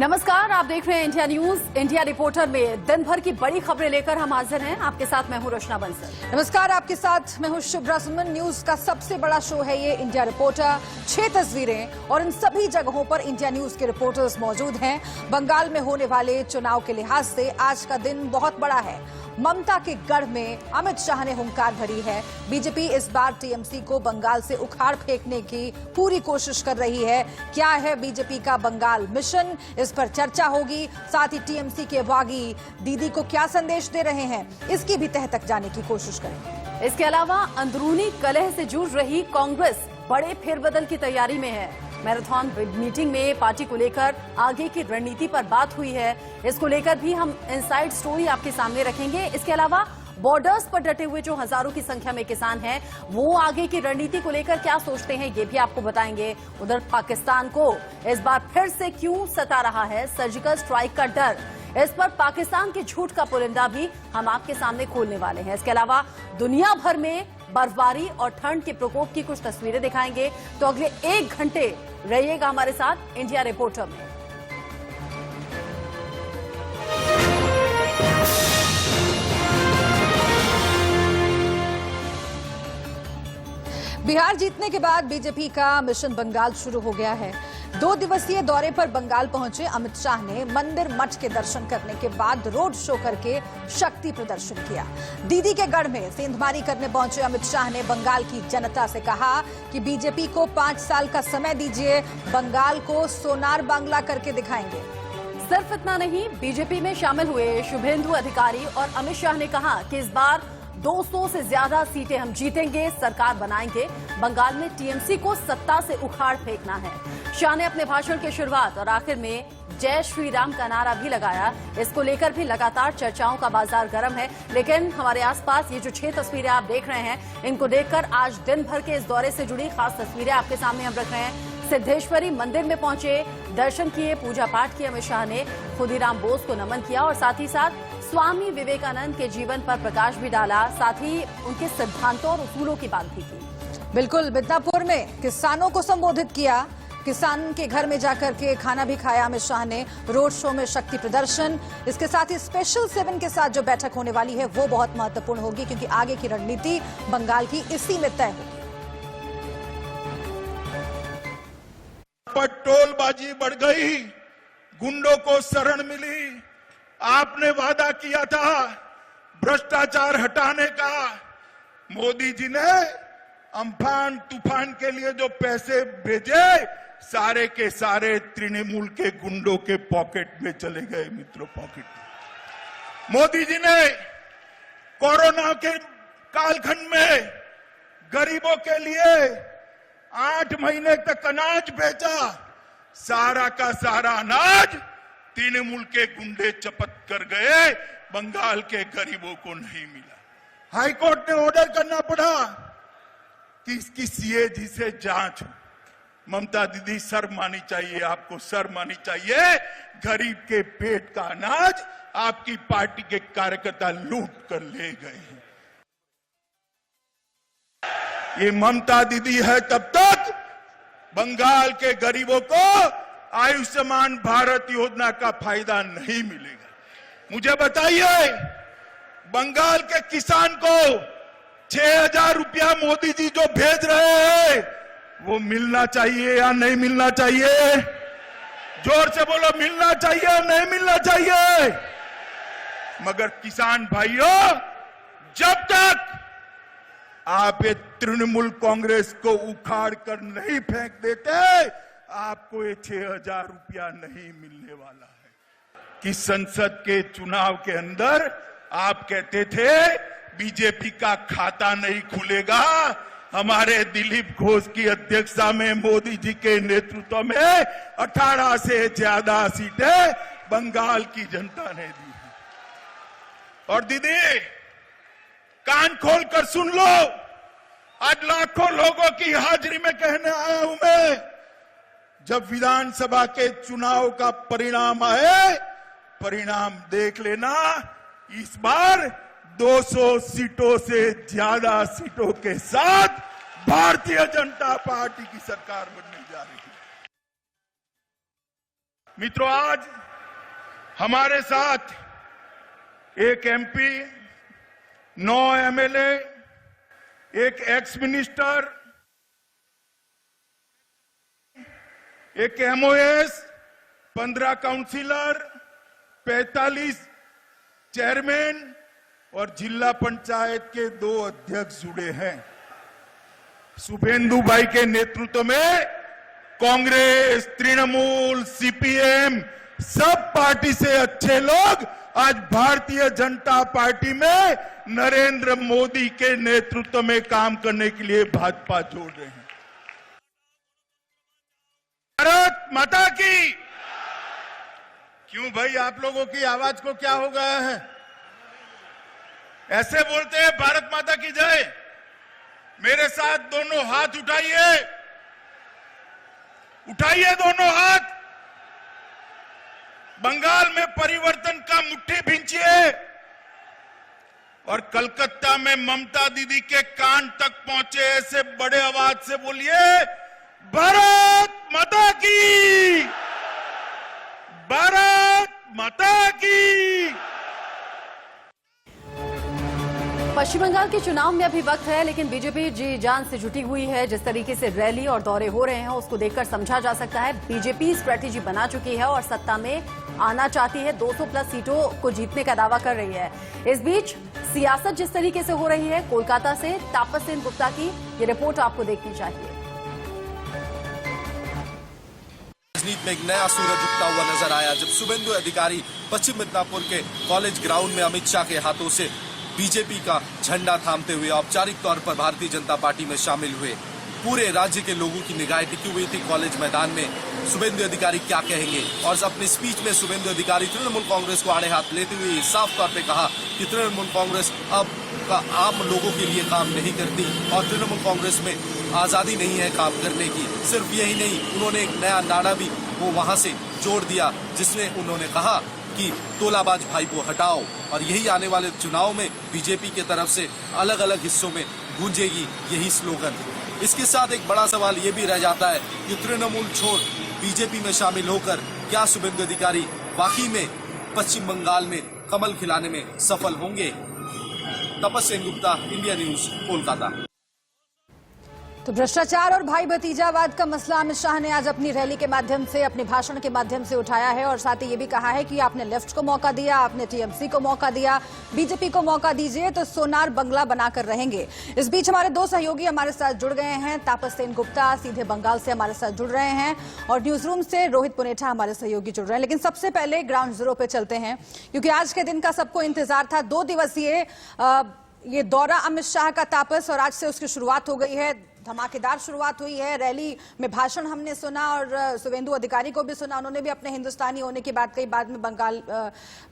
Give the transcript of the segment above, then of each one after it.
नमस्कार, आप देख रहे हैं इंडिया न्यूज। इंडिया रिपोर्टर में दिन भर की बड़ी खबरें लेकर हम हाजिर हैं। आपके साथ मैं हूं रचना बंसल। नमस्कार, आपके साथ मैं हूं शुभ्रा सुमन। न्यूज का सबसे बड़ा शो है ये इंडिया रिपोर्टर। 6 तस्वीरें और इन सभी जगहों पर इंडिया न्यूज के रिपोर्टर्स मौजूद हैं। बंगाल में होने वाले चुनाव के लिहाज से आज का दिन बहुत बड़ा है। ममता के गढ़ में अमित शाह ने हुंकार भरी है। बीजेपी इस बार टीएमसी को बंगाल से उखाड़ फेंकने की पूरी कोशिश कर रही है। क्या है बीजेपी का बंगाल मिशन, इस पर चर्चा होगी। साथ ही टीएमसी के बागी दीदी को क्या संदेश दे रहे हैं, इसकी भी तह तक जाने की कोशिश करेंगे। इसके अलावा अंदरूनी कलह से जूझ रही कांग्रेस बड़े फेरबदल की तैयारी में है। मैराथन मीटिंग में पार्टी को लेकर आगे की रणनीति पर बात हुई है। इसको लेकर भी हम इनसाइड स्टोरी आपके सामने रखेंगे। इसके अलावा बॉर्डर्स पर डटे हुए जो हजारों की संख्या में किसान हैं, वो आगे की रणनीति को लेकर क्या सोचते हैं, ये भी आपको बताएंगे। उधर पाकिस्तान को इस बार फिर से क्यों सता रहा है सर्जिकल स्ट्राइक का डर, इस पर पाकिस्तान के झूठ का पुलिंदा भी हम आपके सामने खोलने वाले हैं। इसके अलावा दुनिया भर में बर्फबारी और ठंड के प्रकोप की कुछ तस्वीरें दिखाएंगे। तो अगले 1 घंटे रहिएगा हमारे साथ इंडिया रिपोर्टर में। बिहार जीतने के बाद बीजेपी का मिशन बंगाल शुरू हो गया है। 2 दिवसीय दौरे पर बंगाल पहुंचे अमित शाह ने मंदिर मठ के दर्शन करने के बाद रोड शो करके शक्ति प्रदर्शन किया। दीदी के गढ़ में सेंधमारी करने पहुंचे अमित शाह ने बंगाल की जनता से कहा कि बीजेपी को 5 साल का समय दीजिए, बंगाल को सोनार बांग्ला करके दिखाएंगे। सिर्फ इतना नहीं, बीजेपी में शामिल हुए शुभेंदु अधिकारी और अमित शाह ने कहा कि इस बार 200 से ज्यादा सीटें हम जीतेंगे, सरकार बनाएंगे। बंगाल में टीएमसी को सत्ता से उखाड़ फेंकना है। शाह ने अपने भाषण की शुरुआत और आखिर में जय श्री राम का नारा भी लगाया। इसको लेकर भी लगातार चर्चाओं का बाजार गर्म है। लेकिन हमारे आसपास ये जो 6 तस्वीरें आप देख रहे हैं, इनको देखकर आज दिन भर के इस दौरे से जुड़ी खास तस्वीरें आपके सामने हम रख रहे हैं। सिद्धेश्वरी मंदिर में पहुंचे, दर्शन किए, पूजा पाठ किए। अमित शाह ने खुदीराम बोस को नमन किया और साथ ही साथ स्वामी विवेकानंद के जीवन पर प्रकाश भी डाला। साथ ही उनके सिद्धांतों और उसूलों की बात भी की। बिल्कुल, मिदनापुर में किसानों को संबोधित किया। किसान के घर में जाकर के खाना भी खाया अमित शाह ने। रोड शो में शक्ति प्रदर्शन, इसके साथ ही स्पेशल 7 के साथ जो बैठक होने वाली है वो बहुत महत्वपूर्ण होगी, क्योंकि आगे की रणनीति बंगाल की इसी में तय होगी। टोलबाजी बढ़ गई, गुंडों को शरण मिली। आपने वादा किया था भ्रष्टाचार हटाने का। मोदी जी ने अम्फान तूफान के लिए जो पैसे भेजे, सारे के सारे तृणमूल के गुंडों के पॉकेट में चले गए। मित्रों, पॉकेट में। मोदी जी ने कोरोना के कालखंड में गरीबों के लिए 8 महीने तक अनाज बेचा। सारा का सारा अनाज तृणमूल के गुंडे चपत कर गए, बंगाल के गरीबों को नहीं मिला। हाईकोर्ट ने ऑर्डर करना पड़ा कि इसकी सीएजी से जांच हो। ममता दीदी, शर्म आनी चाहिए आपको, शर्म आनी चाहिए। गरीब के पेट का अनाज आपकी पार्टी के कार्यकर्ता लूट कर ले गए हैं। ये ममता दीदी है तब तक बंगाल के गरीबों को आयुष्मान भारत योजना का फायदा नहीं मिलेगा। मुझे बताइए, बंगाल के किसान को 6,000 रुपया मोदी जी जो भेज रहे हैं, वो मिलना चाहिए या नहीं मिलना चाहिए? जोर से बोलो, मिलना चाहिए या नहीं मिलना चाहिए? मगर किसान भाइयों, जब तक आप ये तृणमूल कांग्रेस को उखाड़ कर नहीं फेंक देते, आपको ये 6,000 रुपया नहीं मिलने वाला है। कि संसद के चुनाव के अंदर आप कहते थे बीजेपी का खाता नहीं खुलेगा। हमारे दिलीप घोष की अध्यक्षता में मोदी जी के नेतृत्व में 18 से ज्यादा सीटें बंगाल की जनता ने दी है। और दीदी, कान खोलकर सुन लो, आज लाखों लोगों की हाजिरी में कहने आया हूं मैं, जब विधानसभा के चुनाव का परिणाम आए, परिणाम देख लेना, इस बार 200 सीटों से ज्यादा सीटों के साथ भारतीय जनता पार्टी की सरकार बनने जा रही है। मित्रों, आज हमारे साथ एक एमपी, 9 एमएलए, एक एक्स मिनिस्टर, एक एमओएस, 15 काउंसिलर, 45 चेयरमैन और जिला पंचायत के 2 अध्यक्ष जुड़े हैं। शुभेंदु भाई के नेतृत्व में कांग्रेस, तृणमूल, सीपीएम, सब पार्टी से अच्छे लोग आज भारतीय जनता पार्टी में नरेंद्र मोदी के नेतृत्व में काम करने के लिए भाजपा जोड़ रहे हैं। भारत माता की। क्यों भाई, आप लोगों की आवाज को क्या हो गया है? ऐसे बोलते हैं भारत माता की जय। मेरे साथ दोनों हाथ उठाइए, उठाइए दोनों हाथ। बंगाल में परिवर्तन का मुट्ठी भींचिए और कलकत्ता में ममता दीदी के कान तक पहुंचे ऐसे बड़े आवाज से बोलिए, भारत माता की, भारत माता की। पश्चिम बंगाल के चुनाव में अभी वक्त है, लेकिन बीजेपी जी जान से जुटी हुई है। जिस तरीके से रैली और दौरे हो रहे हैं उसको देखकर समझा जा सकता है बीजेपी स्ट्रेटेजी बना चुकी है और सत्ता में आना चाहती है। 200 प्लस सीटों को जीतने का दावा कर रही है। इस बीच सियासत जिस तरीके से हो रही है, कोलकाता से तापस सेन गुप्ता की ये रिपोर्ट आपको देखनी चाहिए। राजनीति में एक नया सूरज उगता हुआ नजर आया जब शुभेंदु अधिकारी पश्चिम मिदनापुर के कॉलेज ग्राउंड में अमित शाह के हाथों से बीजेपी का झंडा थामते हुए औपचारिक तौर पर भारतीय जनता पार्टी में शामिल हुए। पूरे राज्य के लोगों की निगाहें टिकी हुई थी कॉलेज मैदान में, शुभेंदु अधिकारी क्या कहेंगे। और अपने स्पीच में शुभेंदु अधिकारी तृणमूल कांग्रेस को आड़े हाथ लेते हुए साफ तौर पे कहा कि तृणमूल कांग्रेस अब आम लोगों के लिए काम नहीं करती और तृणमूल कांग्रेस में आजादी नहीं है काम करने की। सिर्फ यही नहीं, उन्होंने एक नया नारा भी वो वहां से जोड़ दिया जिसमें उन्होंने कहा कि तोलाबाज भाई को हटाओ। और यही आने वाले चुनाव में बीजेपी के तरफ से अलग अलग हिस्सों में गूंजेगी यही स्लोगन। इसके साथ एक बड़ा सवाल ये भी रह जाता है कि तृणमूल छोड़ बीजेपी में शामिल होकर क्या शुभेंदु अधिकारी वाकई में पश्चिम बंगाल में कमल खिलाने में सफल होंगे। तापस सेन गुप्ता, इंडिया न्यूज, कोलकाता। तो भ्रष्टाचार और भाई भतीजावाद का मसला अमित शाह ने आज अपनी रैली के माध्यम से, अपने भाषण के माध्यम से उठाया है और साथ ही ये भी कहा है कि आपने लेफ्ट को मौका दिया, आपने टीएमसी को मौका दिया, बीजेपी को मौका दीजिए तो सोनार बंगला बनाकर रहेंगे। इस बीच हमारे 2 सहयोगी हमारे साथ जुड़ गए हैं। तापस सेन गुप्ता सीधे बंगाल से हमारे साथ जुड़ रहे हैं और न्यूज रूम से रोहित पुनेठा हमारे सहयोगी जुड़ रहे हैं। लेकिन सबसे पहले ग्राउंड जीरो पे चलते हैं क्योंकि आज के दिन का सबको इंतजार था। 2 दिवसीय ये दौरा अमित शाह का तापस, और आज से उसकी शुरुआत हो गई है। धमाकेदार शुरुआत हुई है। रैली में भाषण हमने सुना और शुभेंदु अधिकारी को भी सुना, उन्होंने भी अपने हिंदुस्तानी होने की बात कही। बाद में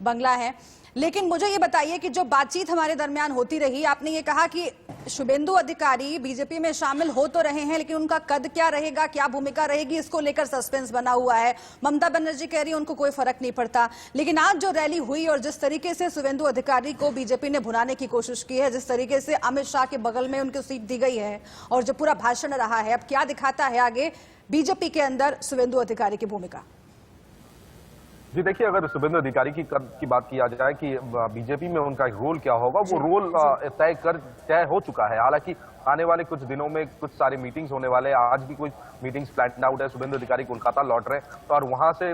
बंगला है। लेकिन मुझे ये बताइए कि जो बातचीत हमारे दरमियान होती रही, आपने ये कहा कि शुभेंदु अधिकारी बीजेपी में शामिल हो तो रहे हैं लेकिन उनका कद क्या रहेगा, क्या भूमिका रहेगी, इसको लेकर सस्पेंस बना हुआ है। ममता बनर्जी कह रही है उनको कोई फर्क नहीं पड़ता। लेकिन आज जो रैली हुई और जिस तरीके से शुभेंदु अधिकारी को बीजेपी ने भुनाने की कोशिश की है, जिस तरीके से अमित शाह के बगल में उनको सीट दी गई है और जो पूरा भाषण रहा है, अब क्या दिखाता है आगे बीजेपी के अंदर शुभेंदु अधिकारी की भूमिका? जी देखिए, अगर शुभेंदु अधिकारी की बात किया जाए कि बीजेपी में उनका रोल क्या होगा, वो रोल तय हो चुका है। हालांकि आने वाले कुछ दिनों में कुछ सारे मीटिंग्स होने वाले हैं। आज भी कुछ मीटिंग्स प्लान आउट है। शुभेंदु अधिकारी कोलकाता लौट रहे हैं और वहां से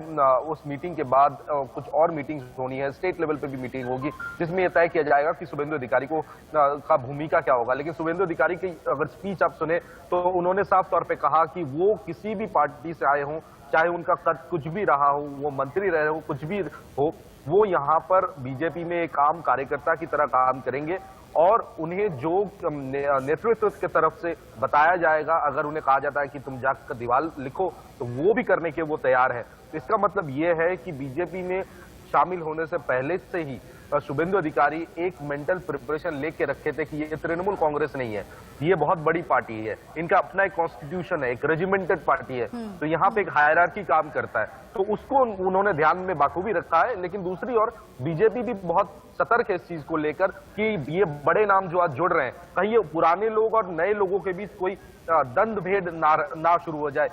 उस मीटिंग के बाद कुछ और मीटिंग्स होनी है। स्टेट लेवल पे भी मीटिंग होगी जिसमें यह तय किया जाएगा कि शुभेंदु अधिकारी को का भूमिका क्या होगा। लेकिन शुभेंदु अधिकारी की अगर स्पीच आप सुने तो उन्होंने साफ तौर पर कहा कि वो किसी भी पार्टी से आए हों, चाहे उनका कद कुछ भी रहा हो, वो मंत्री रहे हो, कुछ भी हो, वो यहाँ पर बीजेपी में एक आम कार्यकर्ता की तरह काम करेंगे और उन्हें जो नेतृत्व की तरफ से बताया जाएगा, अगर उन्हें कहा जाता है कि तुम जाकर दीवार लिखो, तो वो भी करने के वो तैयार है। तो इसका मतलब ये है कि बीजेपी में शामिल होने से पहले से ही शुभेंदु अधिकारी एक मेंटल प्रिपरेशन लेके रखे थे कि ये तृणमूल कांग्रेस नहीं है, ये बहुत बड़ी पार्टी है, इनका अपना एक कॉन्स्टिट्यूशन है, एक रेजिमेंटेड पार्टी है, तो यहाँ पे एक हायरार्की काम करता है, तो उसको उन्होंने ध्यान में बाखूबी रखा है। लेकिन दूसरी ओर बीजेपी भी बहुत सतर्क है इस चीज को लेकर कि ये बड़े नाम जो आज जुड़ रहे हैं, कहीं ये पुराने लोग और नए लोगों के बीच कोई दंड भेद ना शुरू हो जाए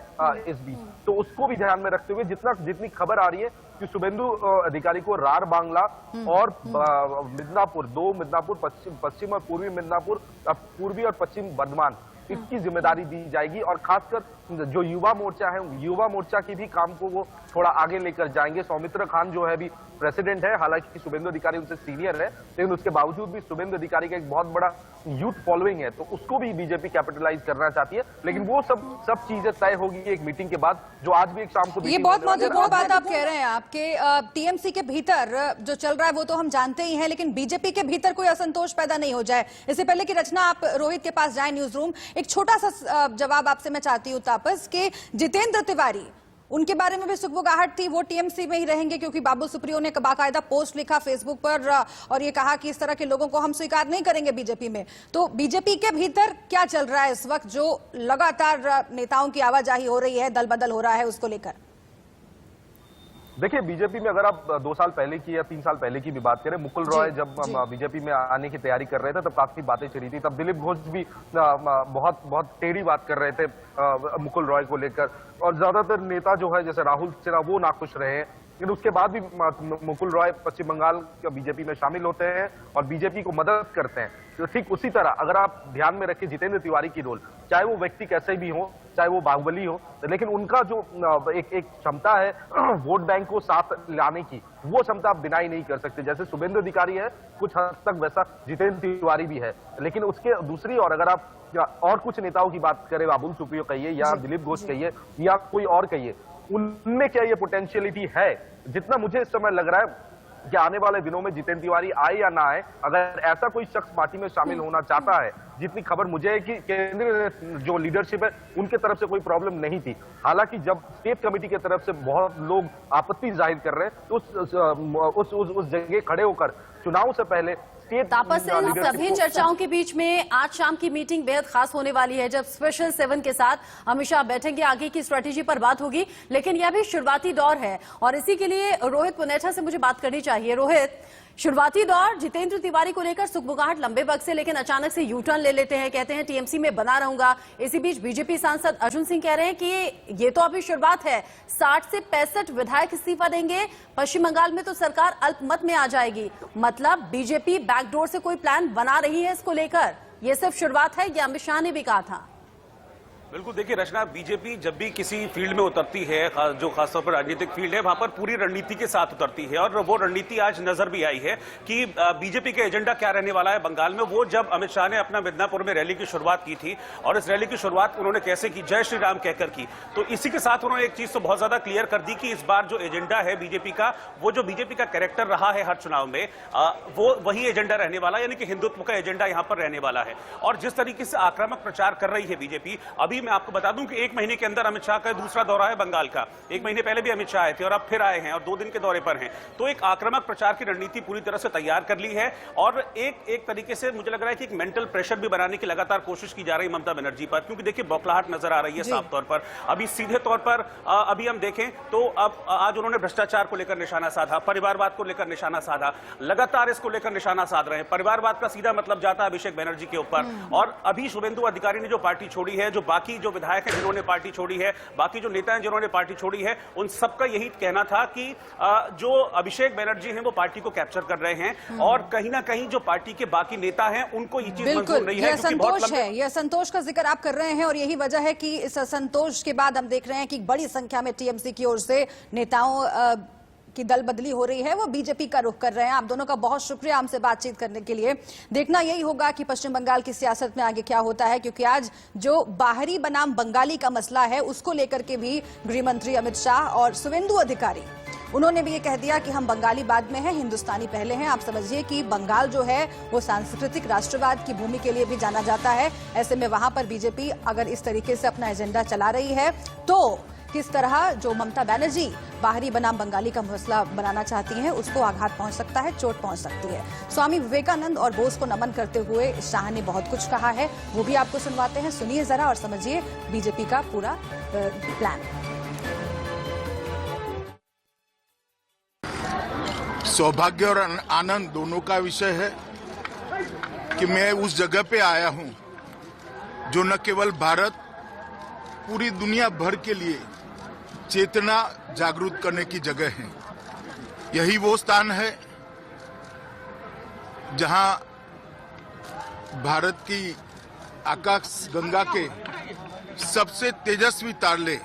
इस बीच, तो उसको भी ध्यान में रखते हुए जितनी खबर आ रही है कि शुभेंदु अधिकारी को रार बांग्ला और मिदनापुर, 2 मिदनापुर, पश्चिम और पूर्वी मिदनापुर, पूर्वी और पश्चिम बर्धमान, इसकी जिम्मेदारी दी जाएगी। और खासकर जो युवा मोर्चा है, युवा मोर्चा की भी काम को वो थोड़ा आगे लेकर जाएंगे। सौमित्र खान जो है अभी प्रेसिडेंट है, हालांकि शुभेंदु अधिकारी उनसे सीनियर है, लेकिन उसके बावजूद भी शुभेंदु अधिकारी का एक बहुत बड़ा यूथ फॉलोइंग है, तो उसको भी बीजेपी कैपिटलाइज करना चाहती है। लेकिन वो सब चीजें तय होगी एक मीटिंग के बाद, जो आज भी एक शाम को। ये बहुत महत्वपूर्ण बात आप कह रहे हैं। आपके टीएमसी के भीतर जो चल रहा है वो तो हम जानते ही हैं, लेकिन बीजेपी के भीतर कोई असंतोष पैदा नहीं हो जाए, इससे पहले कि रचना आप रोहित के पास जाए न्यूज रूम, एक छोटा सा जवाब आपसे मैं चाहती हूँ तापस, कि जितेंद्र तिवारी, उनके बारे में भी सुगबुगाहट थी, वो टीएमसी में ही रहेंगे, क्योंकि बाबुल सुप्रियो ने बाकायदा पोस्ट लिखा फेसबुक पर और ये कहा कि इस तरह के लोगों को हम स्वीकार नहीं करेंगे बीजेपी में। तो बीजेपी के भीतर क्या चल रहा है इस वक्त, जो लगातार नेताओं की आवाजाही हो रही है, दल बदल हो रहा है, उसको लेकर? देखिए, बीजेपी में अगर आप 2 साल पहले की या 3 साल पहले की भी बात करें, मुकुल रॉय जब बीजेपी में आने की तैयारी कर रहे थे तब काफी बातें छिड़ी थी, तब दिलीप घोष भी बहुत टेढ़ी बात कर रहे थे मुकुल रॉय को लेकर, और ज्यादातर नेता जो है जैसे राहुल सिन्हा वो नाखुश रहे हैं। लेकिन उसके बाद भी मुकुल रॉय पश्चिम बंगाल के बीजेपी में शामिल होते हैं और बीजेपी को मदद करते हैं। तो ठीक उसी तरह अगर आप ध्यान में रखें जितेंद्र तिवारी की रोल, चाहे वो व्यक्ति कैसे भी हो, चाहे वो बाहुबली हो, लेकिन उनका जो एक क्षमता है वोट बैंक को साथ लाने की, वो क्षमता आप डिनाई नहीं कर सकते। जैसे शुभेंदु अधिकारी है, कुछ हद तक वैसा जितेंद्र तिवारी भी है। लेकिन उसके दूसरी ओर अगर आप और कुछ नेताओं की बात करें, बाबुल सुप्रियो कहिए या दिलीप घोष कहिए या कोई और कहिए, उनमें क्या ये पोटेंशियलिटी है? जितना मुझे इस समय लग रहा है कि आने वाले दिनों में जितेंद्र तिवारी आए या ना आए, अगर ऐसा कोई शख्स पार्टी में शामिल होना चाहता है, जितनी खबर मुझे है कि केंद्रीय जो लीडरशिप है उनके तरफ से कोई प्रॉब्लम नहीं थी। हालांकि जब स्टेट कमेटी की तरफ से बहुत लोग आपत्ति जाहिर कर रहे हैं, तो उस जगह खड़े होकर चुनाव से पहले तापस, इन सभी चर्चाओं के बीच में आज शाम की मीटिंग बेहद खास होने वाली है, जब स्पेशल 7 के साथ अमित शाह बैठेंगे, आगे की स्ट्रेटेजी पर बात होगी। लेकिन यह भी शुरुआती दौर है और इसी के लिए रोहित पुनेठा से मुझे बात करनी चाहिए। रोहित, शुरुआती दौर जितेंद्र तिवारी को लेकर सुगबुगाहट लंबे वक्त से, लेकिन अचानक से यू टर्न ले लेते हैं, कहते हैं टीएमसी में बना रहूंगा। इसी बीच बीजेपी सांसद अर्जुन सिंह कह रहे हैं कि ये तो अभी शुरुआत है, 60 से 65 विधायक इस्तीफा देंगे, पश्चिम बंगाल में तो सरकार अल्पमत में आ जाएगी। मतलब बीजेपी बैकडोर से कोई प्लान बना रही है इसको लेकर, ये सिर्फ शुरुआत है, ये अमित शाह ने भी कहा था। बिल्कुल, देखिए रचना, बीजेपी जब भी किसी फील्ड में उतरती है, जो खासतौर पर राजनीतिक फील्ड है, वहां पर पूरी रणनीति के साथ उतरती है, और वो रणनीति आज नजर भी आई है कि बीजेपी का एजेंडा क्या रहने वाला है बंगाल में। वो जब अमित शाह ने अपना मिदनापुर में रैली की शुरुआत की थी, और इस रैली की शुरुआत उन्होंने कैसे की, जय श्री राम कहकर की, तो इसी के साथ उन्होंने एक चीज तो बहुत ज्यादा क्लियर कर दी कि इस बार जो एजेंडा है बीजेपी का, वो जो बीजेपी का कैरेक्टर रहा है हर चुनाव में, वो वही एजेंडा रहने वाला, यानी कि हिंदुत्व का एजेंडा यहां पर रहने वाला है। और जिस तरीके से आक्रामक प्रचार कर रही है बीजेपी, अभी मैं आपको बता दूं कि 1 महीने के अंदर अमित शाह का दूसरा दौरा है बंगाल का। 1 महीने पहले भी अमित शाह आए थे और अब फिर आए हैं और 2 दिन के दौरे पर हैं। तो एक आक्रामक प्रचार की रणनीति पूरी तरह से तैयार कर ली है, और एक तरीके से मुझे लग रहा है कि एक मेंटल प्रेशर भी बनाने की लगातार कोशिश की जा रही है ममता बनर्जी पर, क्योंकि देखिए बौखलाहट नजर आ रही है साफ तौर पर। अभी सीधे तौर पर अभी हम देखें तो अब आज उन्होंने भ्रष्टाचार को लेकर निशाना साधा, परिवारवाद को लेकर निशाना साधा, लगातार इसको लेकर निशाना साध रहे हैं। परिवारवाद का सीधा मतलब जाता है अभिषेक बनर्जी के ऊपर। और अभी शुभेंदु अधिकारी ने जो पार्टी छोड़ी है, जो बाकी जो विधायक हैं जिन्होंने पार्टी छोड़ी है, बाकी जो नेता हैं जिन्होंने पार्टी छोड़ी है, उन सबका यही कहना था कि जो अभिषेक बनर्जी हैं वो पार्टी को कैप्चर कर रहे हैं, और कहीं ना कहीं जो पार्टी के बाकी नेता हैं उनको ये चीज मंजूर नहीं है। असंतोष है, ये असंतोष का जिक्र आप कर रहे हैं, और यही वजह है कि इस असंतोष के बाद हम देख रहे हैं कि बड़ी संख्या में टीएमसी की ओर से नेताओं की दल बदली हो रही है, वो बीजेपी का रुख कर रहे हैं। आप दोनों का बहुत शुक्रिया हमसे बातचीत करने के लिए। देखना यही होगा कि पश्चिम बंगाल की सियासत में आगे क्या होता है, क्योंकि आज जो बाहरी बनाम बंगाली का मसला है उसको लेकर के भी गृह मंत्री अमित शाह और शुभेंदु अधिकारी, उन्होंने भी ये कह दिया कि हम बंगाली बाद में हैं, हिंदुस्तानी पहले हैं। आप समझिए कि बंगाल जो है वो सांस्कृतिक राष्ट्रवाद की भूमि के लिए भी जाना जाता है। ऐसे में वहां पर बीजेपी अगर इस तरीके से अपना एजेंडा चला रही है तो किस तरह जो ममता बनर्जी बाहरी बनाम बंगाली का मसला बनाना चाहती हैं उसको आघात पहुंच सकता है, चोट पहुंच सकती है। स्वामी विवेकानंद और बोस को नमन करते हुए शाह ने बहुत कुछ कहा है, वो भी आपको सुनवाते हैं। सुनिए जरा और समझिए बीजेपी का पूरा प्लान। सौभाग्य और आनंद दोनों का विषय है कि मैं उस जगह पे आया हूं जो न केवल भारत, पूरी दुनिया भर के लिए चेतना जागरूक करने की जगह है। यही वो स्थान है जहां भारत की आकाश गंगा के सबसे तेजस्वी तारले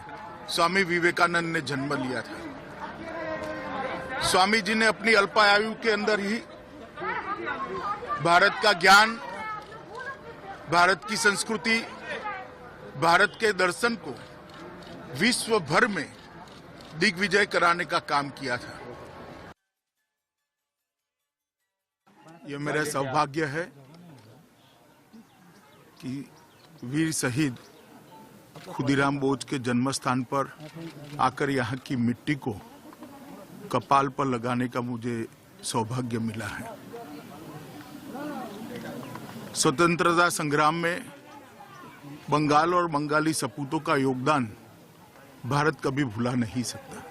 स्वामी विवेकानंद ने जन्म लिया था। स्वामी जी ने अपनी अल्पायु के अंदर ही भारत का ज्ञान, भारत की संस्कृति, भारत के दर्शन को विश्व भर में दिग्विजय कराने का काम किया था। यह मेरा सौभाग्य है कि वीर शहीद खुदीराम बोस के जन्म स्थान पर आकर यहाँ की मिट्टी को कपाल पर लगाने का मुझे सौभाग्य मिला है। स्वतंत्रता संग्राम में बंगाल और बंगाली सपूतों का योगदान भारत कभी भुला नहीं सकता।